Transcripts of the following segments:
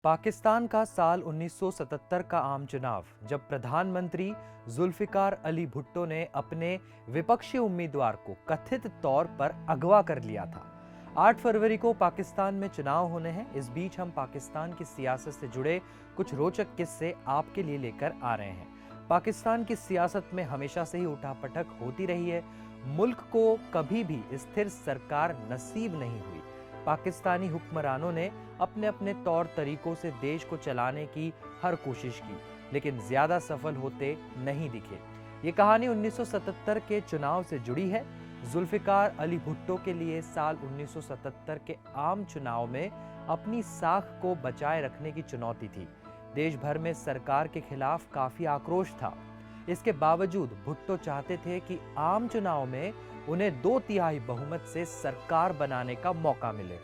पाकिस्तान का साल 1977 का आम चुनाव, जब प्रधानमंत्री जुल्फिकार अली भुट्टो ने अपने विपक्षी उम्मीदवार को कथित तौर पर अगवा कर लिया था। 8 फरवरी को पाकिस्तान में चुनाव होने हैं। इस बीच हम पाकिस्तान की सियासत से जुड़े कुछ रोचक किस्से आपके लिए लेकर आ रहे हैं। पाकिस्तान की सियासत में हमेशा से ही उठापटक होती रही है। मुल्क को कभी भी स्थिर सरकार नसीब नहीं हुई। पाकिस्तानी हुक्मरानों ने अपने अपने तौर तरीकों से देश को चलाने की हर कोशिश की, लेकिन ज्यादा सफल होते नहीं दिखे। ये कहानी 1977 के चुनाव से जुड़ी है। जुल्फिकार अली भुट्टो के लिए साल 1977 के आम चुनाव में अपनी साख को बचाए रखने की चुनौती थी। देश भर में सरकार के खिलाफ काफी आक्रोश था। इसके बावजूद भुट्टो चाहते थे कि आम चुनाव में उन्हें 2/3 बहुमत से सरकार बनाने का मौका मिले।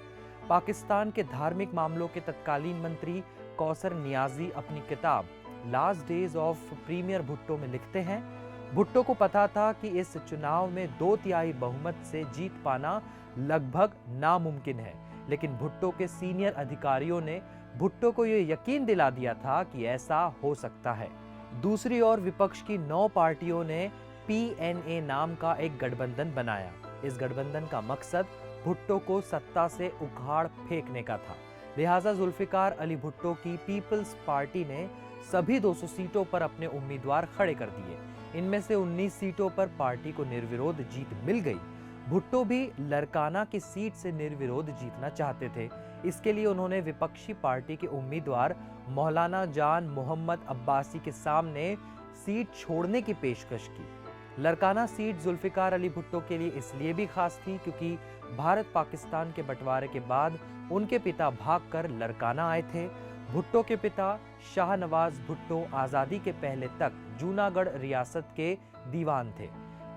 पाकिस्तान के धार्मिक मामलों के तत्कालीन मंत्री कौसर नियाजी अपनी किताब last days of premier Bhutto में लिखते हैं, भुट्टो को पता था कि इस चुनाव में 2/3 बहुमत से जीत पाना लगभग नामुमकिन है, लेकिन भुट्टो के सीनियर अधिकारियों ने भुट्टो को यह यकीन दिला दिया था कि ऐसा हो सकता है। दूसरी ओर विपक्ष की 9 पार्टियों ने PNA नाम का एक गठबंधन बनाया। इस गठबंधन का मकसद भुट्टो को सत्ता से उखाड़ फेंकने का था। लिहाजा जुल्फिकार अली भुट्टो की पीपल्स पार्टी ने सभी 200 सीटों पर अपने उम्मीदवार खड़े कर दिए। इनमें से 19 सीटों पर पार्टी को निर्विरोध जीत मिल गई। भुट्टो भी लरकाना की सीट से निर्विरोध जीतना चाहते थे। इसके लिए उन्होंने विपक्षी पार्टी के उम्मीदवार मौलाना जान मोहम्मद अब्बासी के सामने सीट छोड़ने की पेशकश की। लरकाना सीट जुल्फिकार अली भुट्टो के लिए इसलिए भी खास थी क्योंकि भारत पाकिस्तान के बंटवारे के बाद उनके पिता भागकर लरकाना आए थे। भुट्टो के पिता शाहनवाज भुट्टो आजादी के पहले तक जूनागढ़ रियासत के दीवान थे।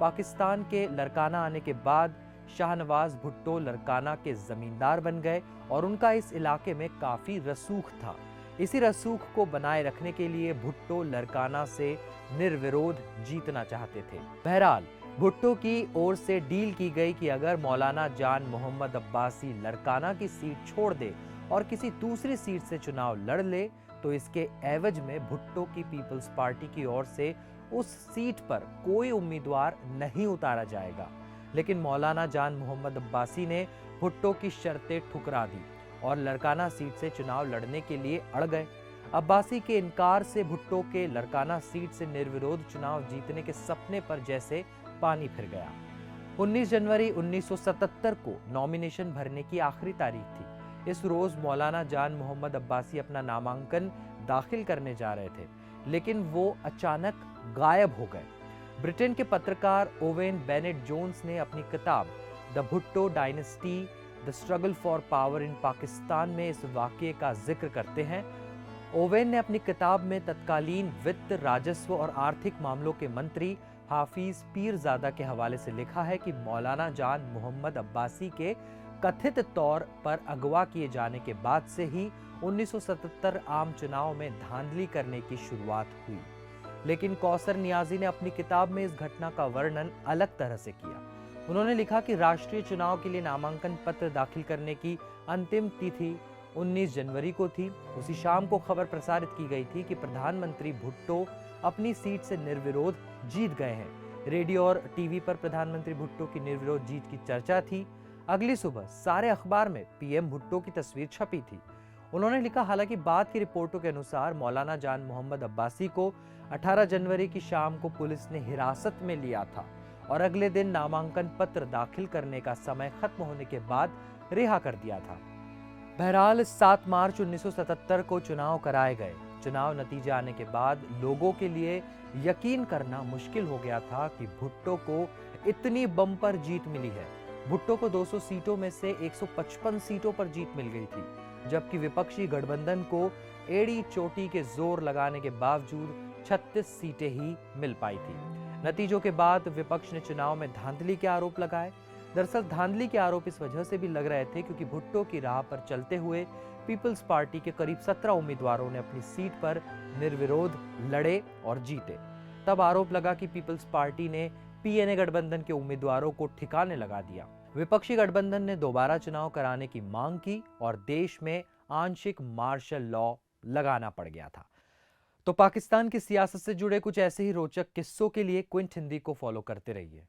पाकिस्तान के लरकाना आने के बाद शाहनवाज भुट्टो लरकाना के जमींदार बन गए और उनका इस इलाके में काफी रसूख था। इसी रसूख को बनाए रखने के लिए भुट्टो लरकाना से निर्विरोध जीतना चाहते थे। बहरहाल भुट्टो की ओर से डील की गई कि अगर मौलाना जान मोहम्मद अब्बासी लरकाना की सीट छोड़ दे और किसी दूसरी सीट से चुनाव लड़ ले, तो इसके एवज में भुट्टो की पीपल्स पार्टी की ओर से उस सीट पर कोई उम्मीदवार नहीं उतारा जाएगा। लेकिन मौलाना जान मोहम्मद अब्बासी ने भुट्टो की शर्तें ठुकरा दी और लरकाना सीट से चुनाव लड़ने के लिए अड़ गए। अब्बासी के इनकार से भुट्टो के लरकाना सीट से निर्विरोध चुनाव जीतने के सपने पर जैसे पानी फिर गया। 19 जनवरी 1977 को नॉमिनेशन भरने की आखिरी तारीख थी। इस रोज मौलाना जान मोहम्मद अब्बासी अपना नामांकन दाखिल करने जा रहे थे, लेकिन वो अचानक गायब हो गए। ब्रिटेन के पत्रकार ओवेन बेनेट जोन्स ने अपनी किताब the Bhutto dynasty the struggle for power in Pakistan में इस वाकये का जिक्र करते हैं। ओवेन ने अपनी किताब में तत्कालीन वित्त, राजस्व और आर्थिक मामलों के मंत्री हाफिज पीरजादा के हवाले से लिखा है कि मौलाना जान मोहम्मद अब्बासी के कथित तौर पर अगवा किए जाने के बाद से ही 1977 आम चुनाव में धांधली करने की शुरुआत हुई। लेकिन कौसर नियाजी ने अपनी किताब में इस घटना का वर्णन अलग तरह से किया। उन्होंने लिखा कि राष्ट्रीय चुनाव के लिए नामांकन पत्र दाखिल करने की अंतिम तिथि 19 जनवरी को थी। उसी शाम को खबर प्रसारित की गई थी कि प्रधानमंत्री भुट्टो अपनी सीट से निर्विरोध जीत गए हैं। रेडियो और टीवी पर प्रधानमंत्री भुट्टो की निर्विरोध जीत की चर्चा थी। अगली सुबह सारे अखबार में पीएम भुट्टो की तस्वीर छपी थी। उन्होंने लिखा, हालांकि बाद की रिपोर्टों के अनुसार मौलाना जान मोहम्मद अब्बासी को 18 जनवरी की शाम को पुलिस ने हिरासत में लिया था और अगले दिन नामांकन पत्र दाखिल करने का समय खत्म होने के बाद रिहा कर दिया था। बहरहाल 7 मार्च 1977 को चुनाव कराए गए। चुनाव नतीजे आने के बाद लोगों के लिए यकीन करना मुश्किल हो गया था कि भुट्टो को इतनी बम्पर जीत मिली है। भुट्टो को 200 सीटों में से 155 सीटों पर जीत मिल गई थी, जबकि विपक्षी गठबंधन को एड़ी चोटी के जोर लगाने के बावजूद 36 सीटें ही मिल पाई थी। नतीजों के बाद विपक्ष ने चुनाव में धांधली के आरोप लगाए। दरअसल धांधली के आरोप इस वजह से भी लग रहे थे क्योंकि भुट्टो की राह पर चलते हुए पीपल्स पार्टी के करीब 17 उम्मीदवारों ने अपनी सीट पर निर्विरोध लड़े और जीते। तब आरोप लगा कि पीपल्स पार्टी ने PNA गठबंधन के उम्मीदवारों को ठिकाने लगा दिया। विपक्षी गठबंधन ने दोबारा चुनाव कराने की मांग की और देश में आंशिक मार्शल लॉ लगाना पड़ गया था। तो पाकिस्तान की सियासत से जुड़े कुछ ऐसे ही रोचक किस्सों के लिए क्विंट हिंदी को फॉलो करते रहिए।